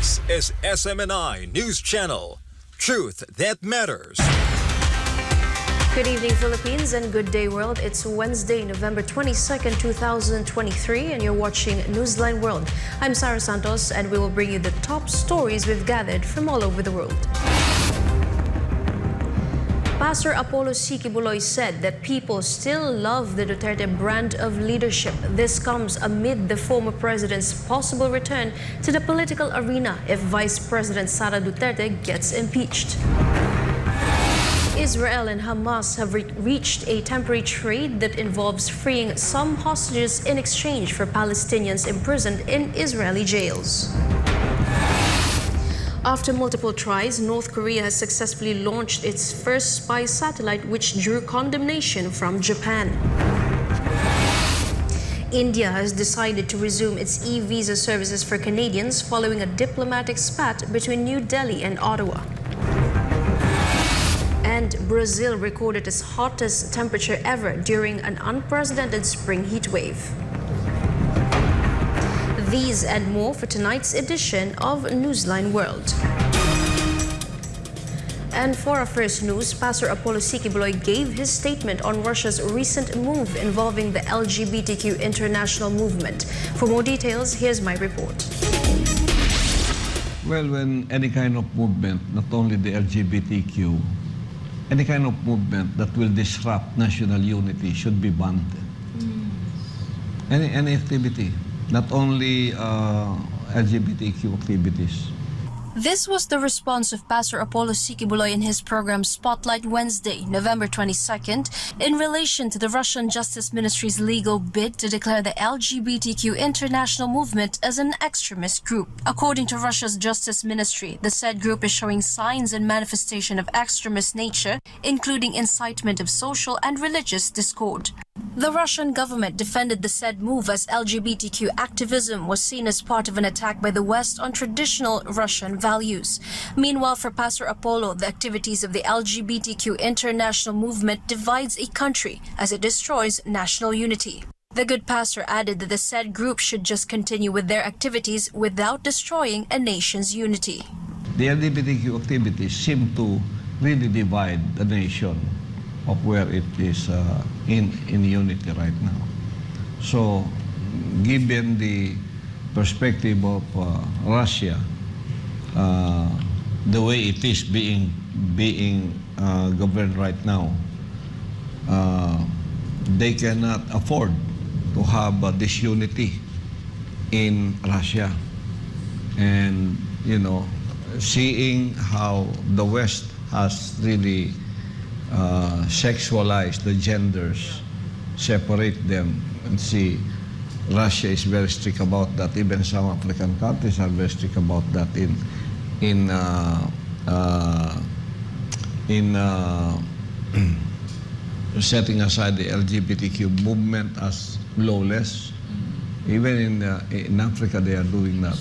This is SMNI News Channel. Truth that matters. Good evening, Philippines, and good day, world. It's Wednesday, November 22nd, 2023, and you're watching Newsline World. I'm Sarah Santos, and we will bring you the top stories we've gathered from all over the world. Pastor Apollo Sikibuloy said that people still love the Duterte brand of leadership. This comes amid the former president's possible return to the political arena if Vice President Sara Duterte gets impeached. Israel and Hamas have reached a temporary trade that involves freeing some hostages in exchange for Palestinians imprisoned in Israeli jails. After multiple tries, North Korea has successfully launched its first spy satellite, which drew condemnation from Japan. India has decided to resume its e-visa services for Canadians following a diplomatic spat between New Delhi and Ottawa. And Brazil recorded its hottest temperature ever during an unprecedented spring heat wave. These and more for tonight's edition of Newsline World. And for our first news, Pastor Apollo Sikibuloy gave his statement on Russia's recent move involving the LGBTQ international movement. For more details, here's my report. Well, when any kind of movement, not only the LGBTQ, any kind of movement that will disrupt national unity should be banned. Any activity, not only LGBTQ activities. This was the response of Pastor Apollo Sikibuloy in his program Spotlight Wednesday, November 22nd, in relation to the Russian Justice Ministry's legal bid to declare the LGBTQ international movement as an extremist group. According to Russia's Justice Ministry, the said group is showing signs and manifestation of extremist nature, including incitement of social and religious discord. The Russian government defended the said move as LGBTQ activism was seen as part of an attack by the West on traditional Russian values. Meanwhile, for Pastor Apollo, the activities of the LGBTQ international movement divides a country as it destroys national unity. The good pastor added that the said group should just continue with their activities without destroying a nation's unity. The LGBTQ activities seem to really divide the nation of where it is in unity right now. So, given the perspective of Russia, the way it is being governed right now, they cannot afford to have disunity in Russia. And, you know, seeing how the West has really sexualize the genders, separate them, and see Russia is very strict about that. Even some African countries are very strict about that in setting aside the LGBTQ movement as lawless. Even in Africa, they are doing that.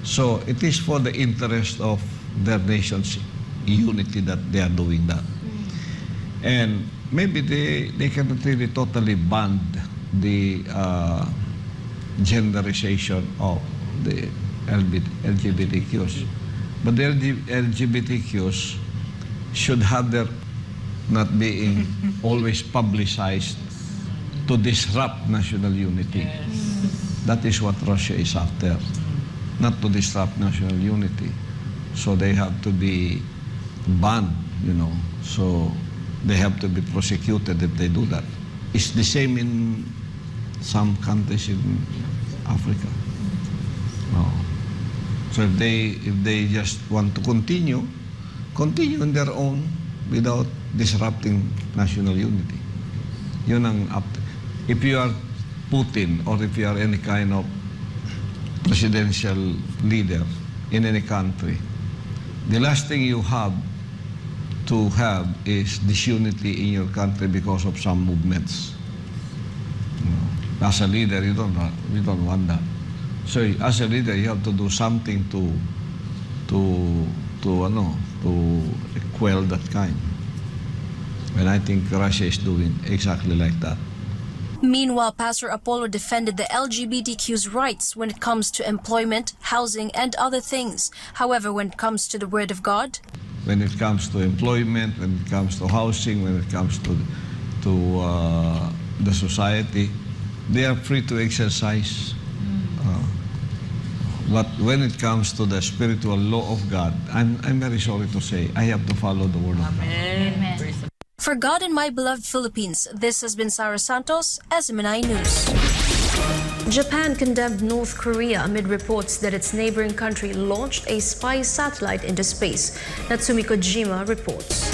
So it is for the interest of their nation's unity that they are doing that. And maybe they cannot really totally ban the genderization of the LGBTQs. But the LGBTQs should have their not being always publicized to disrupt national unity. That is what Russia is after, not to disrupt national unity. So they have to be banned, you know. So they have to be prosecuted if they do that. It's the same in some countries in Africa. No. So if they just want to continue on their own without disrupting national unity. Yun ang if you are Putin or if you are any kind of presidential leader in any country, the last thing you have to have is disunity in your country because of some movements. As a leader, we don't want that. So as a leader, you have to do something to quell that kind. And I think Russia is doing exactly like that. Meanwhile, Pastor Apollo defended the LGBTQ's rights when it comes to employment, housing, and other things. However, when it comes to the Word of God, When it comes to employment, when it comes to housing, when it comes to the society, they are free to exercise. But when it comes to the spiritual law of God, I'm very sorry to say, I have to follow the Word of God. Amen. for God and my beloved Philippines, this has been Sarah Santos, SMNI News. Japan condemned North Korea amid reports that its neighboring country launched a spy satellite into space. Natsumi Kojima reports.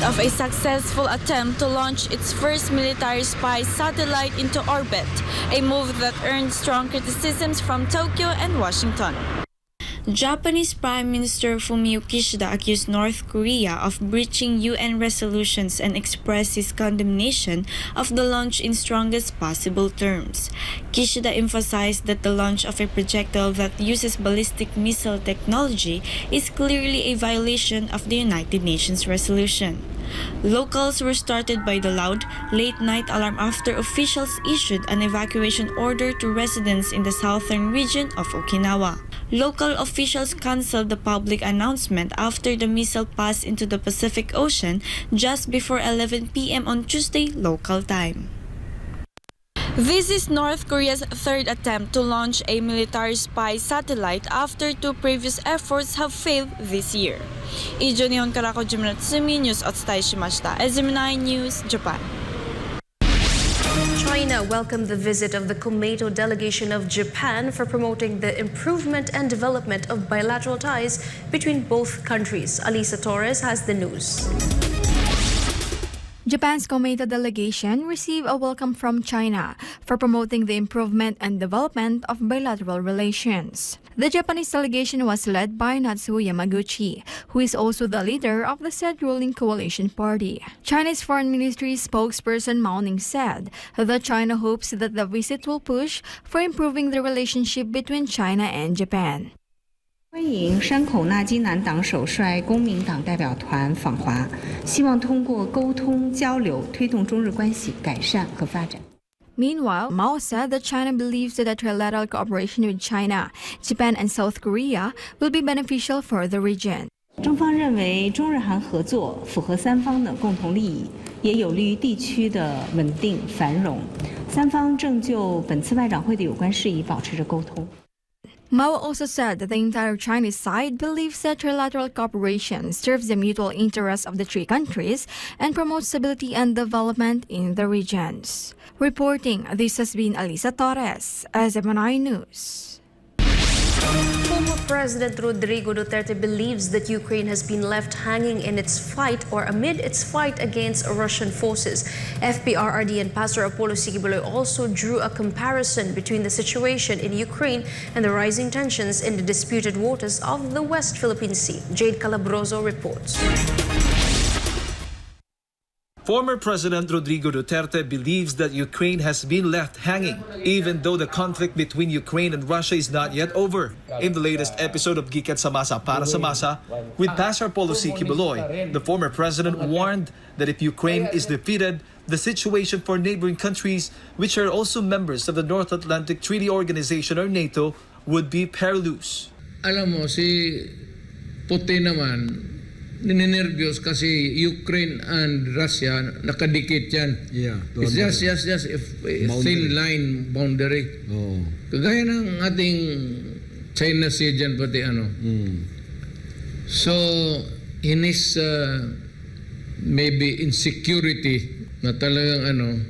Of a successful attempt to launch its first military spy satellite into orbit, a move that earned strong criticisms from Tokyo and Washington. Japanese Prime Minister Fumio Kishida accused North Korea of breaching UN resolutions and expressed his condemnation of the launch in strongest possible terms. Kishida emphasized that the launch of a projectile that uses ballistic missile technology is clearly a violation of the United Nations resolution. Locals were startled by the loud, late-night alarm after officials issued an evacuation order to residents in the southern region of Okinawa. Local officials canceled the public announcement after the missile passed into the Pacific Ocean just before 11 p.m. on Tuesday local time. This is North Korea's third attempt to launch a military spy satellite after two previous efforts have failed this year. Ijo Nihon Karako Natsumi News Otsutai Shimashita. SMNI News, Japan. China welcomed the visit of the Kumaito delegation of Japan for promoting the improvement and development of bilateral ties between both countries. Alisa Torres has the news. Japan's Kumaito delegation received a welcome from China for promoting the improvement and development of bilateral relations. The Japanese delegation was led by Natsuo Yamaguchi, who is also the leader of the said ruling coalition party. China's Foreign Ministry spokesperson Mao Ning said that China hopes that the visit will push for improving the relationship between China and Japan. 欢迎山口纳基南党首率公民党代表团访华，希望通过沟通交流，推动中日关系改善和发展。 Meanwhile, Mao said that China believes that trilateral cooperation with China, Japan, and South Korea will be beneficial for the region. 中方认为中日韩合作符合三方的共同利益，也有利于地区的稳定繁荣。三方正就本次外长会的有关事宜保持着沟通。 Mao also said that the entire Chinese side believes that trilateral cooperation serves the mutual interests of the three countries and promotes stability and development in the regions. Reporting, this has been Alisa Torres, SMNI News. Former President Rodrigo Duterte believes that Ukraine has been left hanging in its fight or amid its fight against Russian forces. FPRRD and Pastor Apollo Sikibuloy also drew a comparison between the situation in Ukraine and the rising tensions in the disputed waters of the West Philippine Sea. Jade Calabroso reports. Former President Rodrigo Duterte believes that Ukraine has been left hanging, even though the conflict between Ukraine and Russia is not yet over. In the latest episode of Gikat sa Masa para sa Masa, with Pastor Apollo Sikibuloy, the former president warned that if Ukraine is defeated, the situation for neighboring countries, which are also members of the North Atlantic Treaty Organization or NATO, would be perilous. Alam mo, si Putin naman, ninenervyos kasi Ukraine and Russia nakadikit yan. Yeah. It's just a thin line boundary. Oh. Kagaya ng ating China Sea dyan pati ano. So, in his maybe insecurity na talagang ano,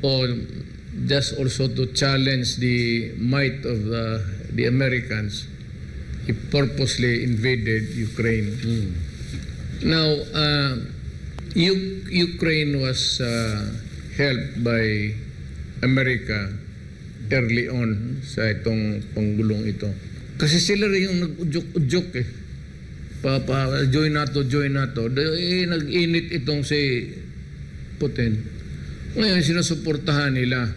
or just also to challenge the might of the Americans, he purposely invaded Ukraine. Now, Ukraine was helped by America early on sa itong panggulong ito. Kasi sila rin yung nag-udyok eh. Join NATO. Nag-init itong si Putin. Ngayon, sinusuportahan nila.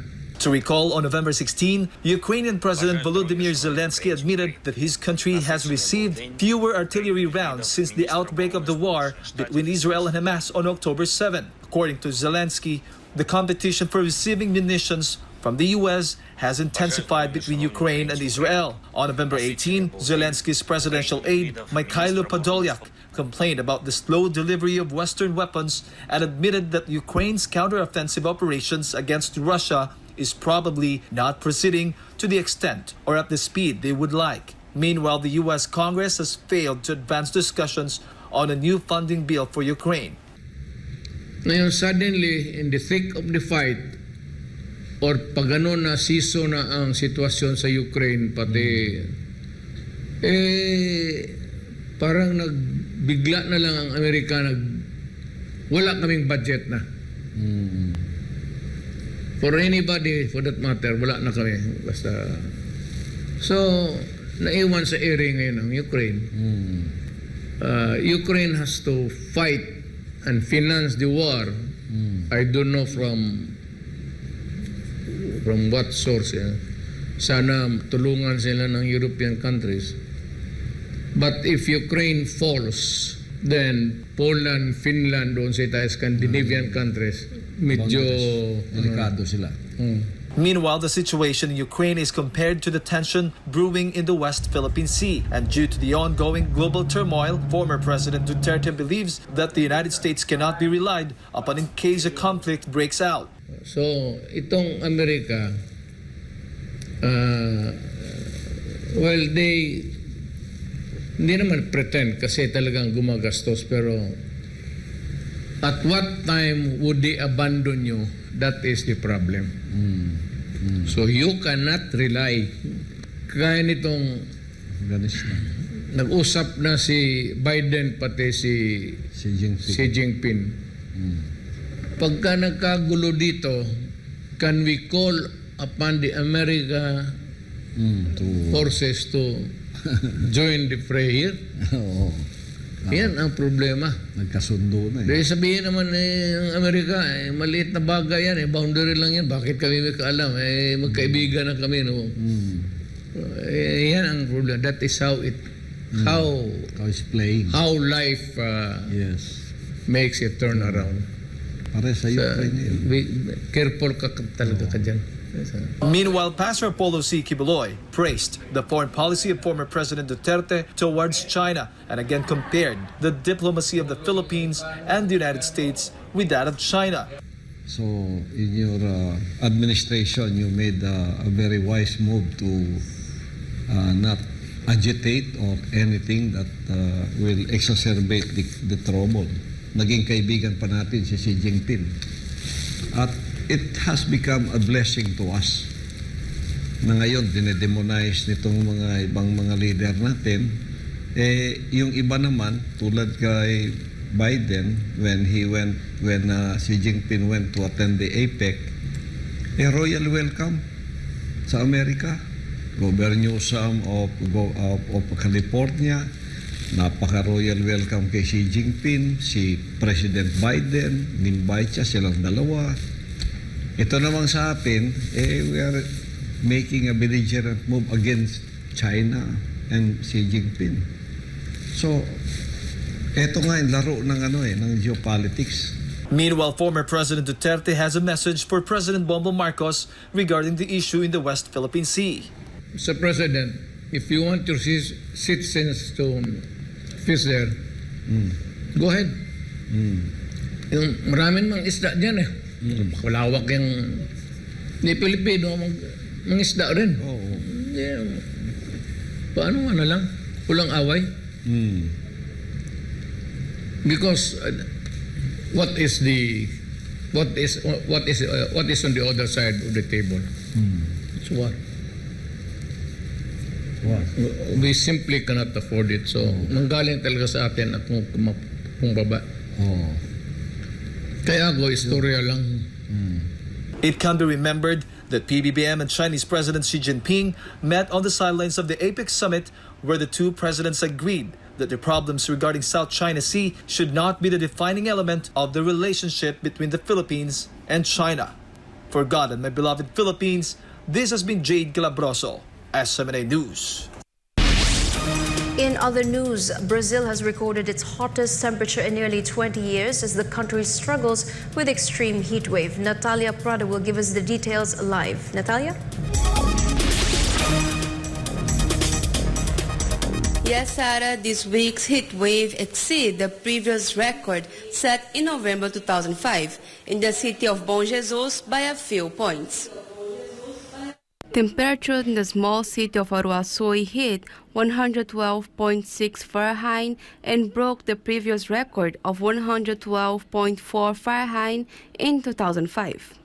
To recall, on November 16, Ukrainian President Volodymyr Zelensky admitted that his country has received fewer artillery rounds since the outbreak of the war between Israel and Hamas on October 7. According to Zelensky, the competition for receiving munitions from the U.S. has intensified between Ukraine and Israel. On November 18, Zelensky's presidential aide, Mikhailo Podolyak, complained about the slow delivery of Western weapons and admitted that Ukraine's counteroffensive operations against Russia is probably not proceeding to the extent or at the speed they would like. Meanwhile, the U.S. Congress has failed to advance discussions on a new funding bill for Ukraine. Ngayon, suddenly, in the thick of the fight, or pag ano na season na ang sitwasyon sa Ukraine, pati, parang nagbigla na lang ang Amerika, wala kaming budget na. For anybody, for that matter, wala na kami. Basta, so, naiwan sa area ngayon ang Ukraine. Ukraine has to fight and finance the war. I don't know from what source. Sana tulungan sila ng European countries. But if Ukraine falls, then Poland, Finland, doon sa Scandinavian countries, medyo delikado sila. Meanwhile, the situation in Ukraine is compared to the tension brewing in the West Philippine Sea. And due to the ongoing global turmoil, former President Duterte believes that the United States cannot be relied upon in case a conflict breaks out. So, itong Amerika, well, hindi naman pretend kasi talagang gumagastos, pero at what time would they abandon you? That is the problem. So you cannot rely. Kaya nitong nag-usap na si Biden pati si Jinping. Pagka nagkagulo dito, can we call upon the America forces to join the fray here? Yan ang problema. Nagkasundo na Dahil sabihin naman ng Amerika, maliit na bagay yan, boundary lang yan. Bakit kami may kaalam? Magkaibigan na kami. No? Yan ang problema. That is how it's playing. How life makes it turn around. Pare sa Ukraine. Careful ka talaga ka dyan. Meanwhile, Pastor Apollo C. Kibuloy praised the foreign policy of former President Duterte towards China and again compared the diplomacy of the Philippines and the United States with that of China. So, in your administration, you made a very wise move to not agitate or anything that will exacerbate the trouble. Naging kaibigan pa natin si Xi Jinping. At it has become a blessing to us na ngayon dinedemonize nitong mga ibang mga leader natin. Yung iba naman, tulad kay Biden, when Xi Jinping went to attend the APEC, royal welcome sa Amerika. Governor Newsom of California, napaka-royal welcome kay Xi Jinping. Si President Biden, ninvite siya silang dalawa. Ito namang sa atin, we are making a belligerent move against China and Xi Jinping. So, ito nga yung laro ng geopolitics. Meanwhile, former President Duterte has a message for President Bongbong Marcos regarding the issue in the West Philippine Sea. Mr. President, if you want your citizens to fish there, go ahead. Yung maraming mga isda dyan Malawak yung Pilipino, mga isda rin. Paano lang? Walang away. Because what is on the other side of the table? So what? We simply cannot afford it. So, manggaling talaga sa atin at kung baba. Kaya istorya lang. It can be remembered that PBBM and Chinese President Xi Jinping met on the sidelines of the APEC summit, where the two presidents agreed that the problems regarding South China Sea should not be the defining element of the relationship between the Philippines and China. For God and my beloved Philippines, this has been Jade Calabroso, SMNA News. In other news, Brazil has recorded its hottest temperature in nearly 20 years as the country struggles with extreme heat wave. Natalia Prada will give us the details live. Natalia? Yes, Sarah, this week's heat wave exceeds the previous record set in November 2005 in the city of Bom Jesus by a few points. Temperature in the small city of Aruaçu hit 112.6 Fahrenheit and broke the previous record of 112.4 Fahrenheit in 2005.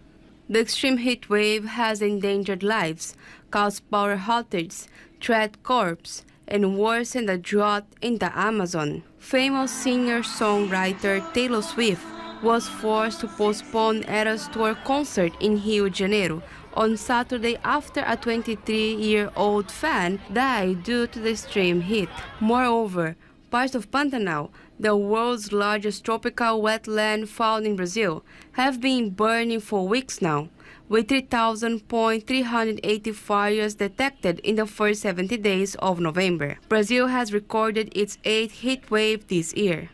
The extreme heat wave has endangered lives, caused power outages, threatened crops, and worsened the drought in the Amazon. Famous singer-songwriter Taylor Swift was forced to postpone Eras Tour concert in Rio de Janeiro on Saturday after a 23-year-old fan died due to the extreme heat. Moreover, parts of Pantanal, the world's largest tropical wetland found in Brazil, have been burning for weeks now, with 3,380 fires detected in the first 70 days of November. Brazil has recorded its 8th heat wave this year.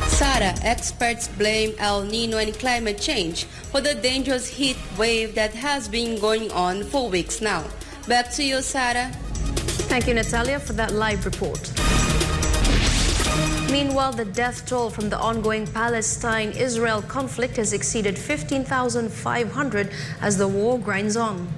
Sarah, experts blame El Nino and climate change for the dangerous heat wave that has been going on for weeks now. Back to you, Sarah. Thank you, Natalia, for that live report. Meanwhile, the death toll from the ongoing Palestine-Israel conflict has exceeded 15,500 as the war grinds on.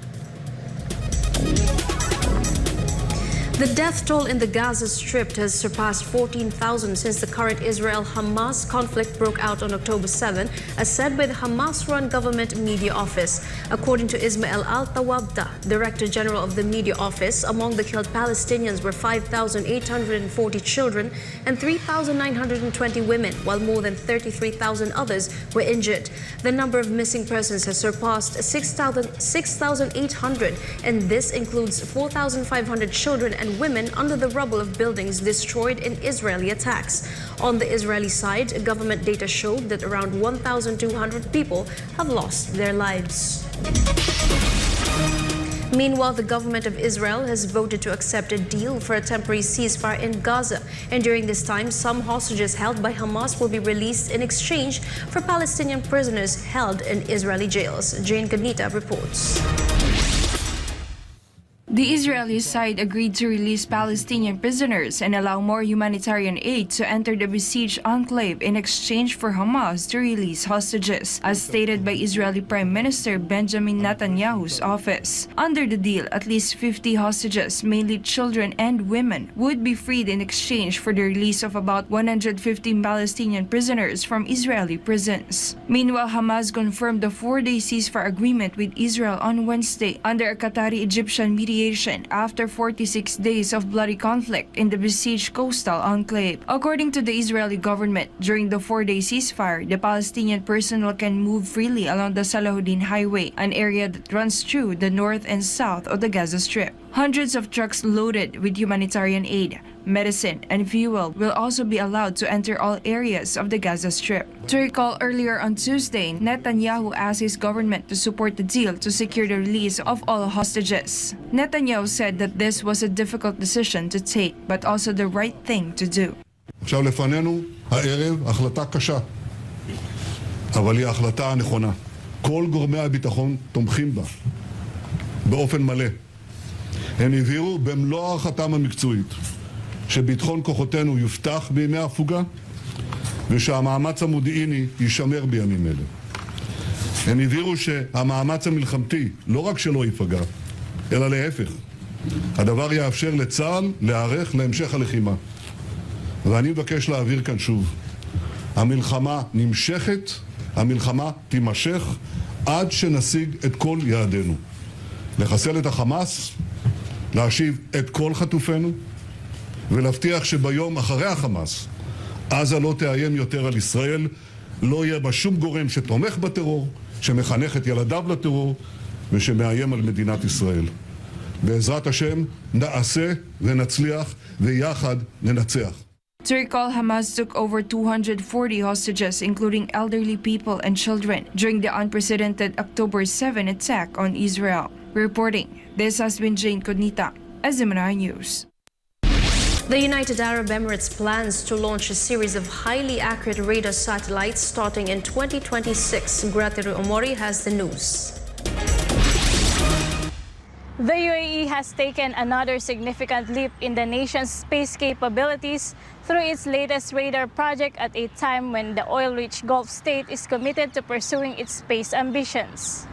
The death toll in the Gaza Strip has surpassed 14,000 since the current Israel-Hamas conflict broke out on October 7, as said by the Hamas-run government media office. According to Ismail Al-Tawabta, Director General of the media office, among the killed Palestinians were 5,840 children and 3,920 women, while more than 33,000 others were injured. The number of missing persons has surpassed 6,800, and this includes 4,500 children and women under the rubble of buildings destroyed in Israeli attacks. On the Israeli side, government data showed that around 1,200 people have lost their lives. Meanwhile, the government of Israel has voted to accept a deal for a temporary ceasefire in Gaza. And during this time, some hostages held by Hamas will be released in exchange for Palestinian prisoners held in Israeli jails. Jane Ganita reports. The Israeli side agreed to release Palestinian prisoners and allow more humanitarian aid to enter the besieged enclave in exchange for Hamas to release hostages, as stated by Israeli Prime Minister Benjamin Netanyahu's office. Under the deal, at least 50 hostages, mainly children and women, would be freed in exchange for the release of about 115 Palestinian prisoners from Israeli prisons. Meanwhile, Hamas confirmed the 4-day ceasefire agreement with Israel on Wednesday under a Qatari-Egyptian mediation after 46 days of bloody conflict in the besieged coastal enclave. According to the Israeli government, during the 4-day ceasefire, the Palestinian personnel can move freely along the Salahuddin Highway, an area that runs through the north and south of the Gaza Strip. Hundreds of trucks loaded with humanitarian aid, medicine, and fuel will also be allowed to enter all areas of the Gaza Strip. To recall, earlier on Tuesday, Netanyahu asked his government to support the deal to secure the release of all hostages. Netanyahu said that this was a difficult decision to take, but also the right thing to do. עכשיו לפנינו הערב החלטה קשה, אבל היא ההחלטה הנכונה. כל גורמי הביטחון תומכים בה באופן מלא. הם הבהירו במלוא הערכתם המקצועית שביטחון כוחותינו יובטח בימי הפוגה ושהמאמץ המודיעיני יישמר בימים אלה. הם הבהירו שהמאמץ המלחמתי לא רק שלא ייפגע, אלא להפך. הדבר יאפשר לצה"ל להיערך להמשך הלחימה. ואני מבקש להעביר כאן שוב. המלחמה נמשכת, המלחמה תימשך עד שנשיג את כל יעדינו. לחסל את החמאס, להשיב את כל חטופינו, ולהבטיח שביום אחרי החמאס, עזה לא תאיים יותר על ישראל, לא יהיה בה שום גורם שתומך בטרור, שמחנך את ילדיו לטרור, ושמאיים על מדינת ישראל. בעזרת השם נעשה ונצליח, ויחד ננצח. To recall, Hamas took over 240 hostages, including elderly people and children, during the unprecedented October 7 attack on Israel. Reporting, this has been Jane Cognita, SMNI News. The United Arab Emirates plans to launch a series of highly accurate radar satellites starting in 2026. Grateru Omori has the news. The UAE has taken another significant leap in the nation's space capabilities through its latest radar project at a time when the oil-rich Gulf state is committed to pursuing its space ambitions.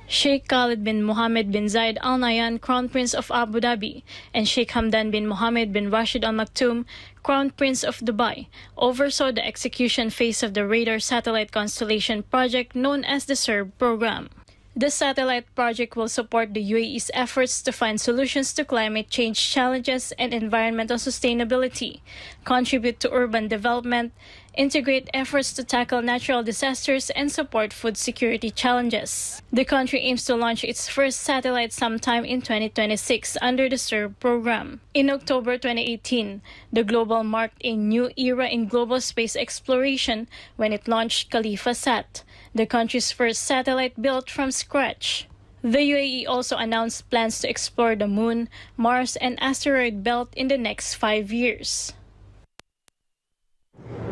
Sheikh Khalid bin Mohammed bin Zayed Al Nahyan, Crown Prince of Abu Dhabi, and Sheikh Hamdan bin Mohammed bin Rashid Al Maktoum, Crown Prince of Dubai, oversaw the execution phase of the radar satellite constellation project known as the SURB program. The satellite project will support the UAE's efforts to find solutions to climate change challenges and environmental sustainability, contribute to urban development, integrate efforts to tackle natural disasters, and support food security challenges. The country aims to launch its first satellite sometime in 2026 under the SURB program. In October 2018, the Global marked a new era in global space exploration when it launched Khalifa-Sat, the country's first satellite built from scratch. The UAE also announced plans to explore the Moon, Mars, and asteroid belt in the next 5 years.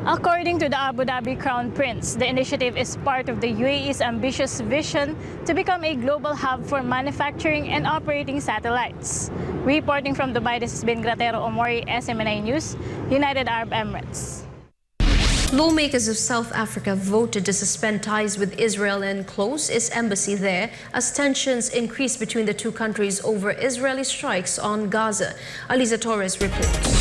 According to the Abu Dhabi Crown Prince, the initiative is part of the UAE's ambitious vision to become a global hub for manufacturing and operating satellites. Reporting from Dubai, this has been Gratero Omori, SMNI News, United Arab Emirates. Lawmakers of South Africa voted to suspend ties with Israel and close its embassy there as tensions increase between the two countries over Israeli strikes on Gaza. Aliza Torres reports.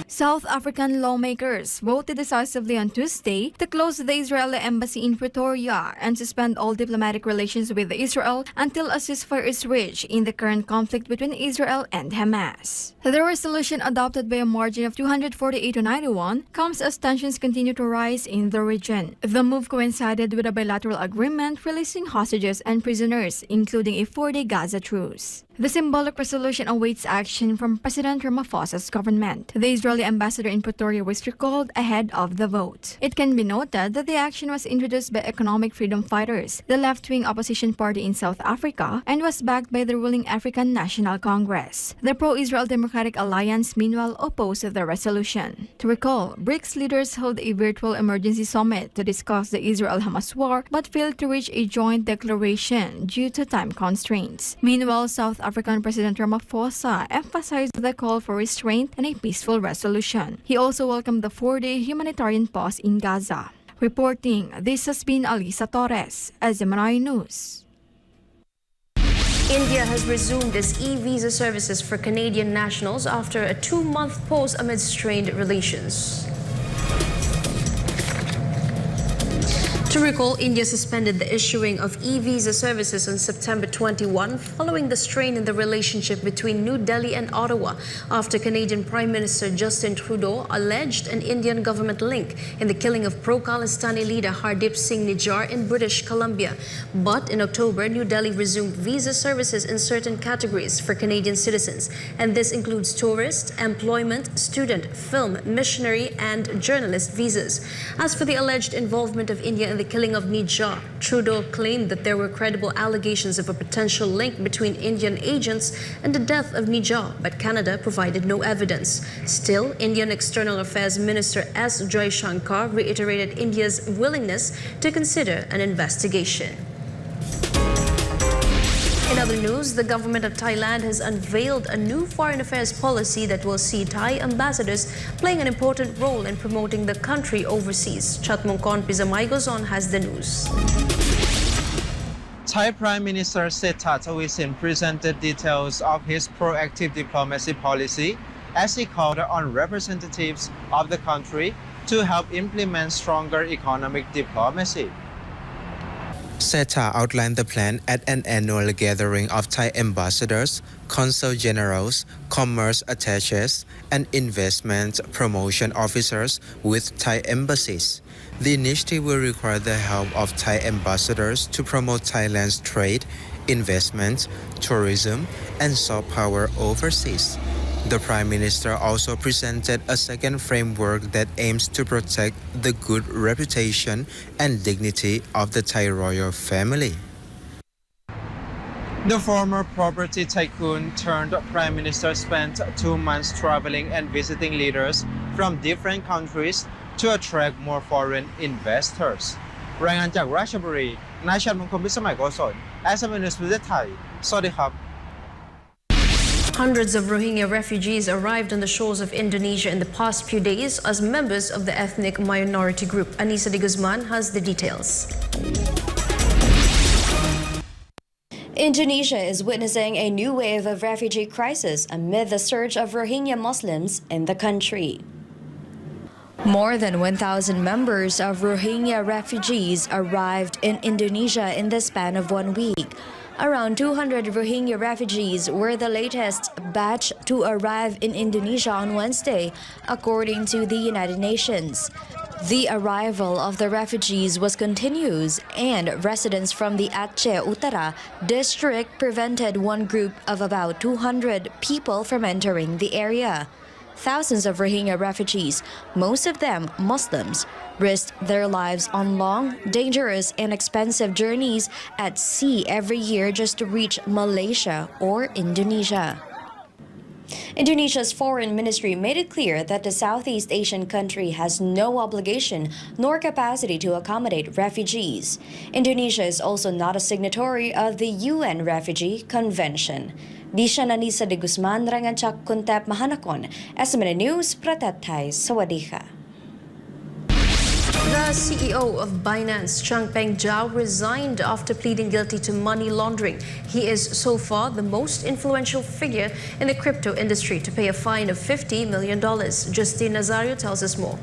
South African lawmakers voted decisively on Tuesday to close the Israeli embassy in Pretoria and suspend all diplomatic relations with Israel until a ceasefire is reached in the current conflict between Israel and Hamas. The resolution, adopted by a margin of 248 to 91, comes as tensions continue to rise in the region. The move coincided with a bilateral agreement releasing hostages and prisoners, including a 4-day Gaza truce. The symbolic resolution awaits action from President Ramaphosa's government. The Israeli ambassador in Pretoria was recalled ahead of the vote. It can be noted that the action was introduced by Economic Freedom Fighters, the left-wing opposition party in South Africa, and was backed by the ruling African National Congress. The pro-Israel Democratic Alliance, meanwhile, opposed the resolution. To recall, BRICS leaders held a virtual emergency summit to discuss the Israel-Hamas war but failed to reach a joint declaration due to time constraints. Meanwhile, South African President Ramaphosa emphasized the call for restraint and a peaceful resolution. He also welcomed the 4-day humanitarian pause in Gaza. Reporting, this has been Alisa Torres, SMNI News. India has resumed its e-visa services for Canadian nationals after a 2-month pause amid strained relations. To recall, India suspended the issuing of e-visa services on September 21 following the strain in the relationship between New Delhi and Ottawa after Canadian Prime Minister Justin Trudeau alleged an Indian government link in the killing of pro-Khalistani leader Hardeep Singh Nijjar in British Columbia. But in October, New Delhi resumed visa services in certain categories for Canadian citizens, and this includes tourist, employment, student, film, missionary, and journalist visas. As for the alleged involvement of India in the killing of Nijjar, Trudeau claimed that there were credible allegations of a potential link between Indian agents and the death of Nijjar, but Canada provided no evidence. Still, Indian External Affairs Minister S. Jaishankar reiterated India's willingness to consider an investigation. In other news, the government of Thailand has unveiled a new foreign affairs policy that will see Thai ambassadors playing an important role in promoting the country overseas. Chatmongkon Pizamaygozon has the news. Thai Prime Minister Sethar Thavisin presented details of his proactive diplomacy policy as he called on representatives of the country to help implement stronger economic diplomacy. Sethar outlined the plan at an annual gathering of Thai ambassadors, consul generals, commerce attaches, and investment promotion officers with Thai embassies. The initiative will require the help of Thai ambassadors to promote Thailand's trade, investment, tourism, and soft power overseas. The Prime Minister also presented a second framework that aims to protect the good reputation and dignity of the Thai royal family. The former property tycoon turned Prime Minister spent 2 months traveling and visiting leaders from different countries to attract more foreign investors. รายงานจากราชบุรี นายชัดมงคล พิสมัยโกศล SMS News ประเทศไทย สวัสดีครับ Hundreds of Rohingya refugees arrived on the shores of Indonesia in the past few days as members of the ethnic minority group. Anissa de Guzman has the details. Indonesia is witnessing a new wave of refugee crisis amid the surge of Rohingya Muslims in the country. More than 1,000 members of Rohingya refugees arrived in Indonesia in the span of 1 week. Around 200 Rohingya refugees were the latest batch to arrive in Indonesia on Wednesday, according to the United Nations. The arrival of the refugees was continuous, and residents from the Aceh Utara district prevented one group of about 200 people from entering the area. Thousands of Rohingya refugees, most of them Muslims, risked their lives on long, dangerous, and expensive journeys at sea every year just to reach Malaysia or Indonesia. Indonesia's foreign ministry made it clear that the Southeast Asian country has no obligation nor capacity to accommodate refugees. Indonesia is also not a signatory of the UN Refugee Convention. Disha Anissa de Guzman, Ranganchak Kuntep Mahanakon, SMN News, Pratatay, Sawadika. The CEO of Binance, Changpeng Zhao, resigned after pleading guilty to money laundering. He is so far the most influential figure in the crypto industry to pay a fine of $50 million. Justine Nazario tells us more.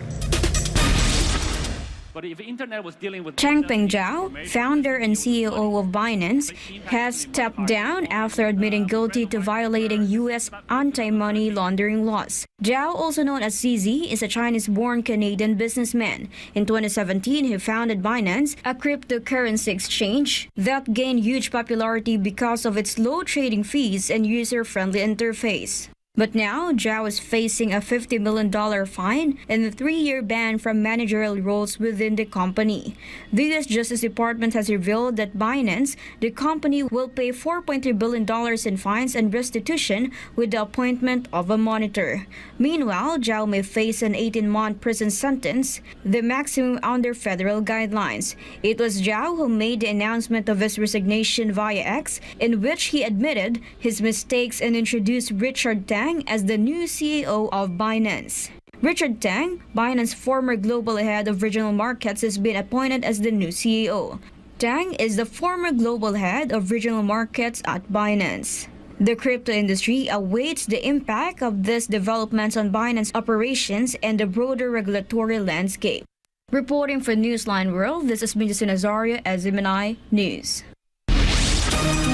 Changpeng Zhao, founder and CEO of Binance, has stepped down after admitting guilty to violating U.S. anti-money laundering laws. Zhao, also known as CZ, is a Chinese-born Canadian businessman. In 2017, he founded Binance, a cryptocurrency exchange that gained huge popularity because of its low trading fees and user-friendly interface. But now, Zhao is facing a $50 million fine and a 3-year ban from managerial roles within the company. The U.S. Justice Department has revealed that Binance, the company, will pay $4.3 billion in fines and restitution with the appointment of a monitor. Meanwhile, Zhao may face an 18-month prison sentence, the maximum under federal guidelines. It was Zhao who made the announcement of his resignation via X, in which he admitted his mistakes and introduced Richard Tang as the new CEO of Binance. Richard Tang, Binance's former global head of regional markets, has been appointed as the new CEO. Tang is the former global head of regional markets at Binance. The crypto industry awaits the impact of these developments on Binance operations and the broader regulatory landscape. Reporting for Newsline World, this is Justine Nazario, SMNI News.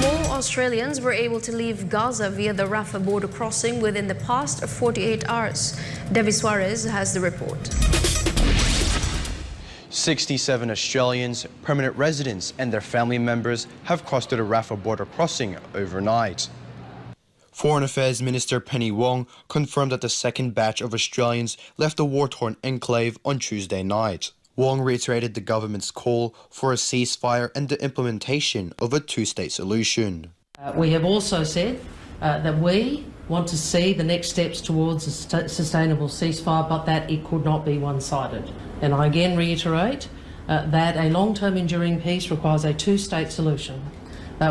More Australians were able to leave Gaza via the Rafah border crossing within the past 48 hours. Devi Suarez has the report. 67 Australians, permanent residents and their family members have crossed the Rafah border crossing overnight. Foreign Affairs Minister Penny Wong confirmed that the second batch of Australians left the war-torn enclave on Tuesday night. Wong reiterated the government's call for a ceasefire and the implementation of a two-state solution. We have also said that we want to see the next steps towards a sustainable ceasefire, but that it could not be one-sided. And I again reiterate that a long-term enduring peace requires a two-state solution,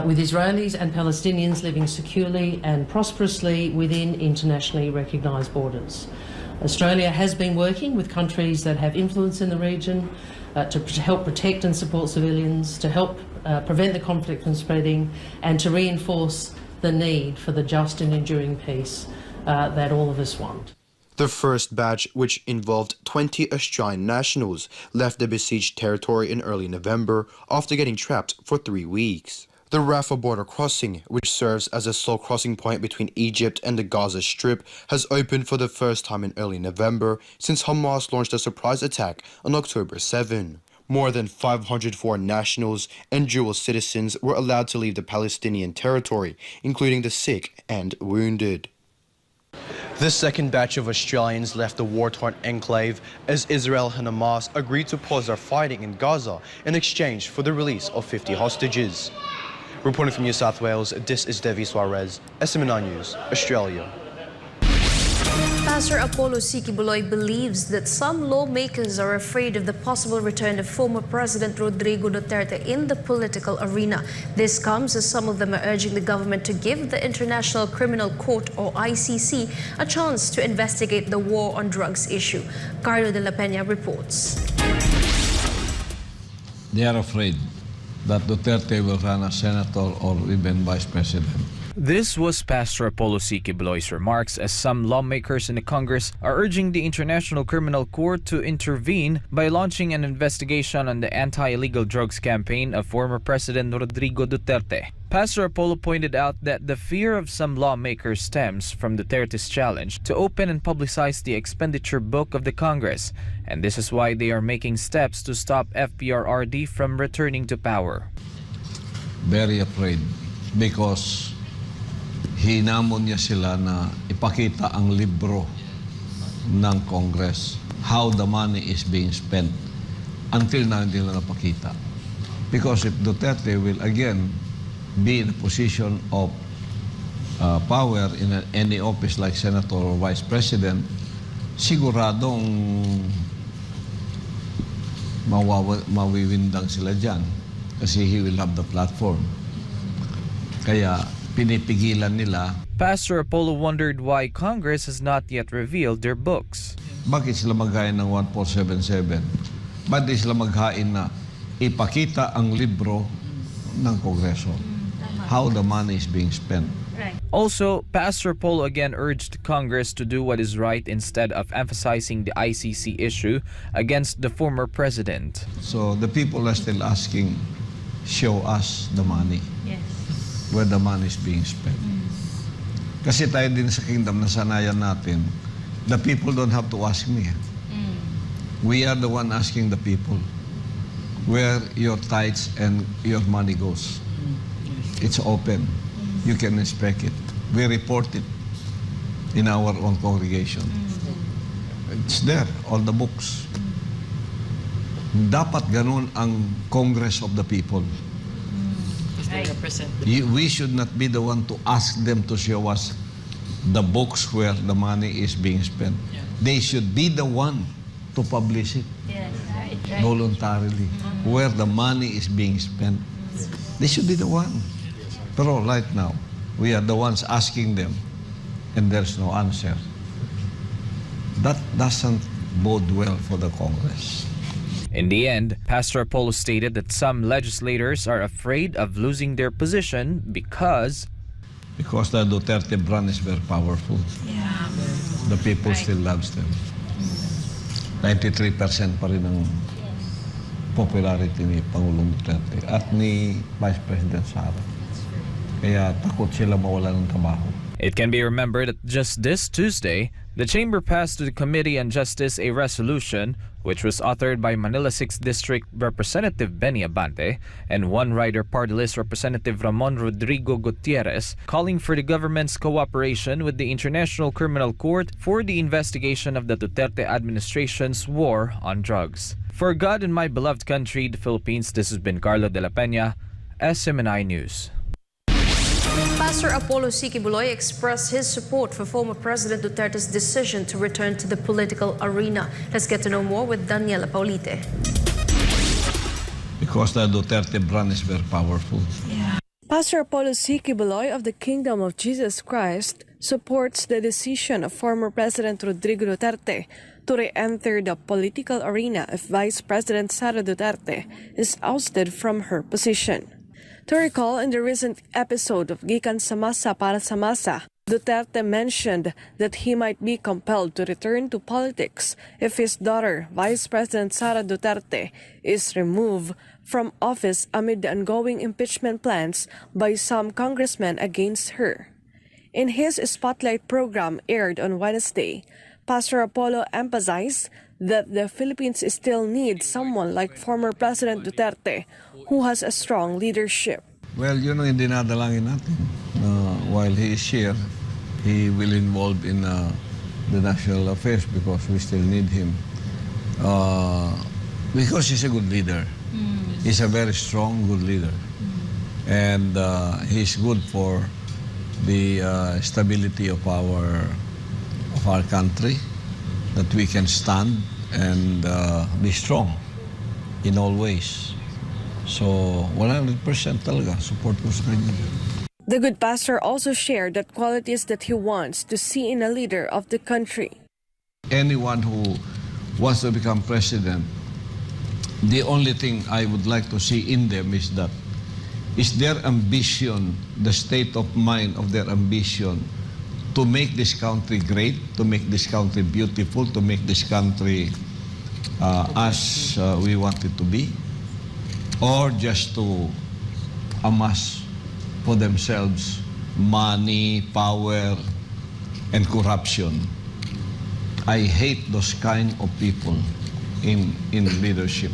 with Israelis and Palestinians living securely and prosperously within internationally recognised borders. Australia has been working with countries that have influence in the region to help protect and support civilians, to help prevent the conflict from spreading, and to reinforce the need for the just and enduring peace that all of us want. The first batch, which involved 20 Australian nationals, left the besieged territory in early November after getting trapped for 3 weeks. The Rafah border crossing, which serves as a sole crossing point between Egypt and the Gaza Strip, has opened for the first time in early November since Hamas launched a surprise attack on October 7. More than 500 foreign nationals and dual citizens were allowed to leave the Palestinian territory, including the sick and wounded. The second batch of Australians left the war-torn enclave as Israel and Hamas agreed to pause their fighting in Gaza in exchange for the release of 50 hostages. Reporting from New South Wales, this is Devi Suarez, SMNI News, Australia. Pastor Apollo Sikibuloy believes that some lawmakers are afraid of the possible return of former President Rodrigo Duterte in the political arena. This comes as some of them are urging the government to give the International Criminal Court, or ICC, a chance to investigate the war on drugs issue. Carlo de la Peña reports. They are afraid that Duterte will run as senator or even vice president. This was Pastor Apollo Sikibuloy's remarks as some lawmakers in the Congress are urging the International Criminal Court to intervene by launching an investigation on the anti-illegal drugs campaign of former President Rodrigo Duterte. Pastor Apollo pointed out that the fear of some lawmakers stems from Duterte's challenge to open and publicize the expenditure book of the Congress, and this is why they are making steps to stop FPRRD from returning to power. Very afraid because hinamon niya sila na ipakita ang libro ng Congress, how the money is being spent. Until now, hindi nila napakita. Because if Duterte will again be in a position of power in any office like senator or vice president, siguradong mawiwindang sila dyan kasi he will have the platform. Kaya pinipigilan nila. Pastor Apollo wondered why Congress has not yet revealed their books. Bakit sila maghain ng 1477? Bakit sila maghain na ipakita ang libro ng Kongreso? How the money is being spent. Also, Pastor Apollo again urged Congress to do what is right instead of emphasizing the ICC issue against the former president. So the people are still asking, show us the money. Yes. Where the money is being spent. Kasi tayo din sa kingdom na sanayan natin, the people don't have to ask me. We are the one asking the people where your tithes and your money goes. It's open. You can inspect it. We report it in our own congregation. It's there, all the books. Dapat ganun ang Congress of the people. We should not be the one to ask them to show us the books where the money is being spent. Yeah. They should be the one to publish it voluntarily, where the money is being spent. They should be the one. Pero right now, we are the ones asking them, and there's no answer. That doesn't bode well for the Congress. In the end, Pastor Apollo stated that some legislators are afraid of losing their position because the Duterte brand is very powerful. Yeah. The people still loves them. 93% pa rin ang popularity ni Pangulong Duterte at ni Vice President Sara. Kaya takot sila mawala ng trabaho. It can be remembered that just this Tuesday, the Chamber passed to the Committee on Justice a resolution which was authored by Manila 6th District Representative Benny Abante and One Rider Party List Representative Ramon Rodrigo Gutierrez, calling for the government's cooperation with the International Criminal Court for the investigation of the Duterte administration's war on drugs. For God and my beloved country, the Philippines, this has been Carlo de la Peña, SMNI News. Pastor Apollo Sikibuloy expressed his support for former President Duterte's decision to return to the political arena. Let's get to know more with Daniela Paulite. Because the Duterte brand is very powerful. Yeah. Pastor Apollo Sikibuloy of the Kingdom of Jesus Christ supports the decision of former President Rodrigo Duterte to re-enter the political arena if Vice President Sara Duterte is ousted from her position. To recall, in the recent episode of Gikan sa Masa para sa Masa, Duterte mentioned that he might be compelled to return to politics if his daughter, Vice President Sara Duterte, is removed from office amid the ongoing impeachment plans by some congressmen against her. In his Spotlight program aired on Wednesday, Pastor Apollo emphasized that the Philippines still needs someone like former President Duterte who has a strong leadership. Well, yung dinadalangin natin. While he is here, he will involve in the national affairs because we still need him. Because he's a good leader. He's a very strong, good leader. And he's good for the stability of our country, that we can stand and be strong in all ways. So 100% talaga support ko sa kanya. The good pastor also shared that qualities that he wants to see in a leader of the country. Anyone who wants to become president, the only thing I would like to see in them is their ambition, the state of mind of their ambition to make this country great, to make this country beautiful, to make this country as we want it to be, or just to amass for themselves money, power, and corruption. I hate those kind of people in leadership.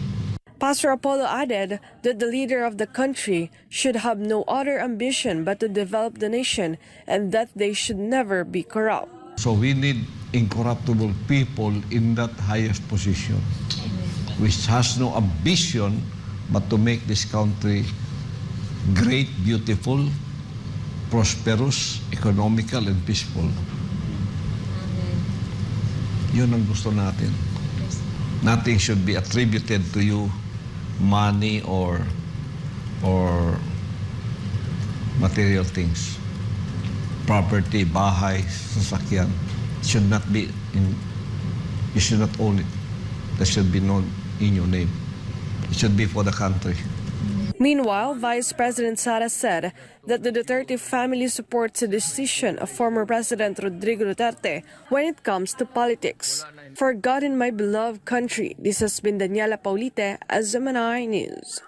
Pastor Apollo added that the leader of the country should have no other ambition but to develop the nation and that they should never be corrupt. So we need incorruptible people in that highest position, which has no ambition but to make this country great, beautiful, prosperous, economical, and peaceful. Yun ang gusto natin. Nothing should be attributed to you, money or material things. Property, bahay, sasakyan. Should not be you should not own it. That should be known in your name. It should be for the country. Meanwhile, Vice President Sara said that the Duterte family supports the decision of former President Rodrigo Duterte when it comes to politics. For God and my beloved country, this has been Daniela Paulite, SMNI News.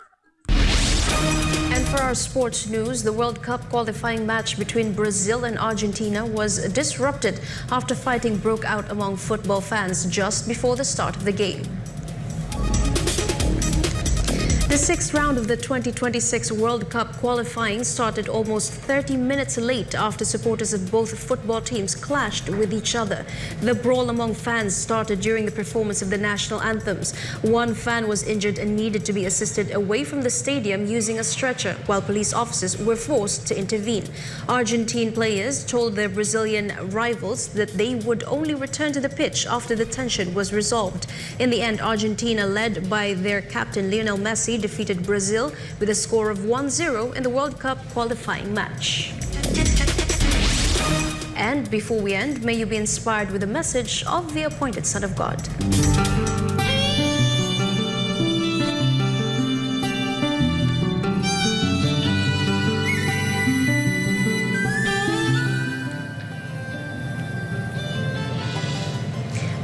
And for our sports news, the World Cup qualifying match between Brazil and Argentina was disrupted after fighting broke out among football fans just before the start of the game. The sixth round of the 2026 World Cup qualifying started almost 30 minutes late after supporters of both football teams clashed with each other. The brawl among fans started during the performance of the national anthems. One fan was injured and needed to be assisted away from the stadium using a stretcher, while police officers were forced to intervene. Argentine players told their Brazilian rivals that they would only return to the pitch after the tension was resolved. In the end, Argentina, led by their captain Lionel Messi, defeated Brazil with a score of 1-0 in the World Cup qualifying match. And before we end, may you be inspired with the message of the appointed Son of God.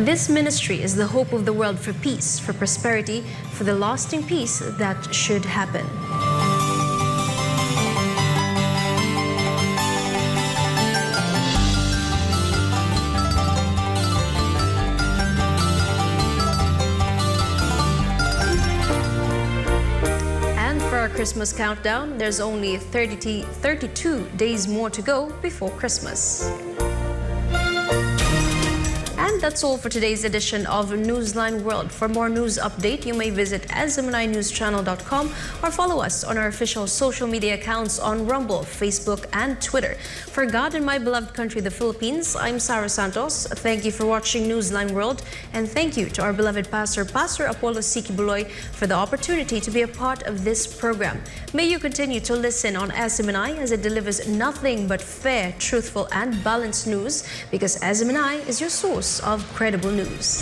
This ministry is the hope of the world for peace, for prosperity, for the lasting peace that should happen. And for our Christmas countdown, there's only 32 days more to go before Christmas. And that's all for today's edition of Newsline World. For more news update, you may visit SMNINewsChannel.com or follow us on our official social media accounts on Rumble, Facebook, and Twitter. For God and my beloved country, the Philippines, I'm Sarah Santos. Thank you for watching Newsline World, and thank you to our beloved pastor, Pastor Apollo Sikibuloy, for the opportunity to be a part of this program. May you continue to listen on SMNI as it delivers nothing but fair, truthful, and balanced news, because SMNI is your source of credible news.